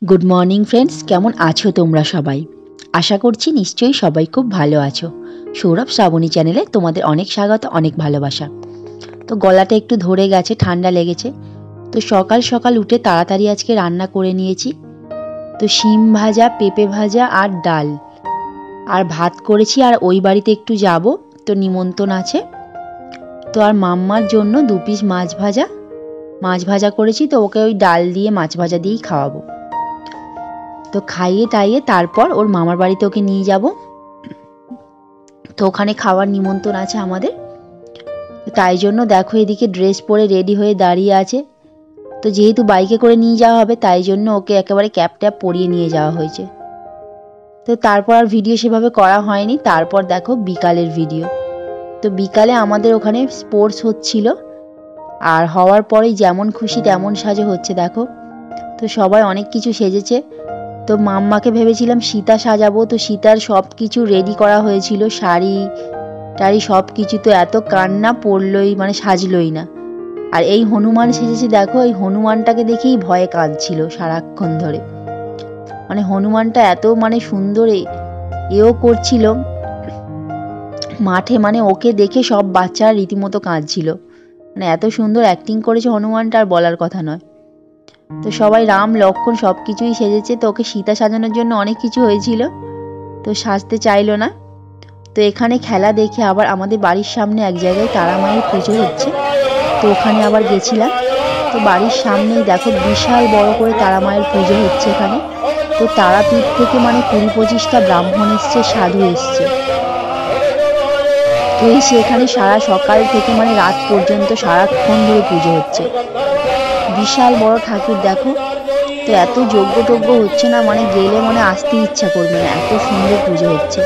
Good morning friends, केमन आछो तोमरा सबाई? आशा करछि निश्चयई सबाई खूब भालो आछो। सौरभ श्रावणी चैनेले तोमादेर अनेक स्वागत, अनेक भालोबासा। तो गलाटा एकटु धरे गेछे, ठांडा लेगेछे। तो सकाल सकाल उठे ताड़ाताड़ी आजके रान्ना करे नियेछि। तो शिम भाजा, पेঁপে भाजा और डाल और भात करेछि। और ओई बाड़ीते एकटु जाबो, तो निमंत्रण आछे। तो और माम्मार जोन्नो 2 पिस माछ भाजा करेछि। तो ओके ओई डाल दिए माछ भाजा दिएई खाওয়াবো। तो खाइए टाइए तारपर ओर मामार बाड़ीते ओके निये जाबो। तो ओखाने खावार निमंत्रण आछे आमादेर। ताई जोन्नो देखो एदिके ड्रेस परे रेडी हये दाड़िये आछे। तो जेहेतु बाइके करे निये जाওয়া হবে ताई जोन्नो ओके एकेबारे क्याप टैप परिয়ে निये जाওয়া হয়েছে। तो तारपर आर भिडियो सेभाবে करा হয়নি। तारपर देखो बिकालेर भिडियो। तो बिकाले आमादेर ओखाने स्पोर्ट्स हच्छिलो আর হওয়ার পরেই যেমন খুশি তেমন সাজো হচ্ছে দেখো। তো সবাই অনেক কিছু সেজেছে। তো মাম্মাকে ভেবেছিলাম সীতা সাজাবো, তো সীতার সব কিছু রেডি করা হয়েছিল, শাড়ি টাড়ি সব কিছু। তো এত কান্না পড়লই, মানে সাজলই না। আর এই হনুমান সেজেছে দেখো, এই হনুমানটাকে দেখেই ভয়ে কাঁদছিল সারাক্ষণ ধরে। মানে হনুমানটা এত মানে সুন্দর এও করছিল মাঠে, মানে ওকে দেখে সব বাচ্চারা রীতিমতো কাঁদছিল। মানে এত সুন্দর অ্যাক্টিং করেছে হনুমানটা, আর বলার কথা নয়। তো সবাই রাম লক্ষ্মণ সব কিছুই সেজেছে। তো ওকে সীতা সাজানোর জন্য অনেক কিছু হয়েছিল, তো সাজতে চাইলো না। তো এখানে খেলা দেখে আবার আমাদের বাড়ির সামনে এক জায়গায় তারা মায়ের পুজো হচ্ছে, তো ওখানে আবার গেছিলাম। তো বাড়ির সামনেই দেখো বিশাল বড় করে তারা মায়ের পুজো হচ্ছে এখানে। তো তারাপীঠ থেকে মানে 20-25টা ব্রাহ্মণ এসছে, সাধু এসছে। তো সেখানে সারা সকাল থেকে মানে রাত পর্যন্ত সারাক্ষণ ধরে পুজো হচ্ছে। বিশাল বড় ঠাকুর দেখো। তো এত যজ্ঞ হচ্ছে না, মানে গেলে মানে আসতে ইচ্ছা করবে না, এত সুন্দর পুজো হচ্ছে।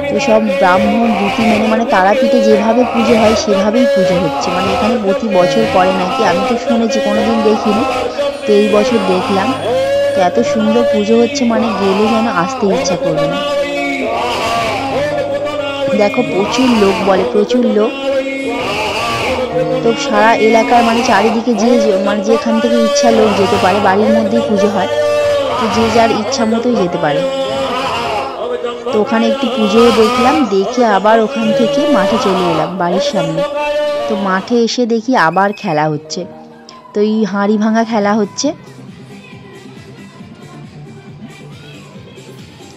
তো সব ব্রাহ্মণ রীতি মেনে মানে তারাপীঠে যেভাবে পুজো হয় সেভাবেই পুজো হচ্ছে। মানে এখানে প্রতি বছর করে নাকি, আমি তো শুনেছি, কোনোদিন দেখিনি। তো এই বছর দেখলাম। তো এত সুন্দর পুজো হচ্ছে, মানে গেলে যেন আসতে ইচ্ছা করবে না। দেখো প্রচুর লোক, বলে প্রচুর লোক। তো সারা এলাকার মানে চারিদিকে মানে যেখান থেকে ইচ্ছা লোক যেতে পারে, বাড়ির মধ্যেই পুজো হয়। তো যে যার ইচ্ছা মতোই যেতে পারে। তো ওখানে একটু পুজো দেখলাম, দেখে আবার ওখান থেকে মাঠে চলে এলাম বাড়ির সামনে। তো মাঠে এসে দেখি আবার খেলা হচ্ছে। তো এই হাঁড়ি ভাঙা খেলা হচ্ছে।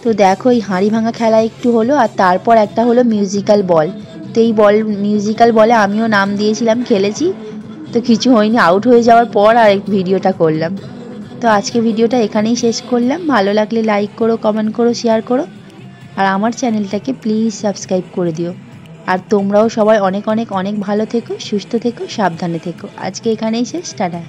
তো দেখো এই হাঁড়ি ভাঙা খেলা একটু হলো, আর তারপর একটা হলো মিউজিক্যাল বল। তো এই মিউজিক্যাল বলে আমিও নাম দিয়েছিলাম, খেলেছি। তো কিছু হয়নি, আউট হয়ে যাওয়ার পর আর ভিডিওটা করলাম। তো আজকে ভিডিওটা এখানেই শেষ করলাম। ভালো লাগলে লাইক করো, কমেন্ট করো, শেয়ার করো। আর আমার চ্যানেলটাকে প্লিজ সাবস্ক্রাইব করে দিও। আর তোমরাও সবাই অনেক অনেক অনেক ভালো থেকো, সুস্থ থেকো, সাবধানে থেকো। আজকে এখানেই শেষ, টাটা।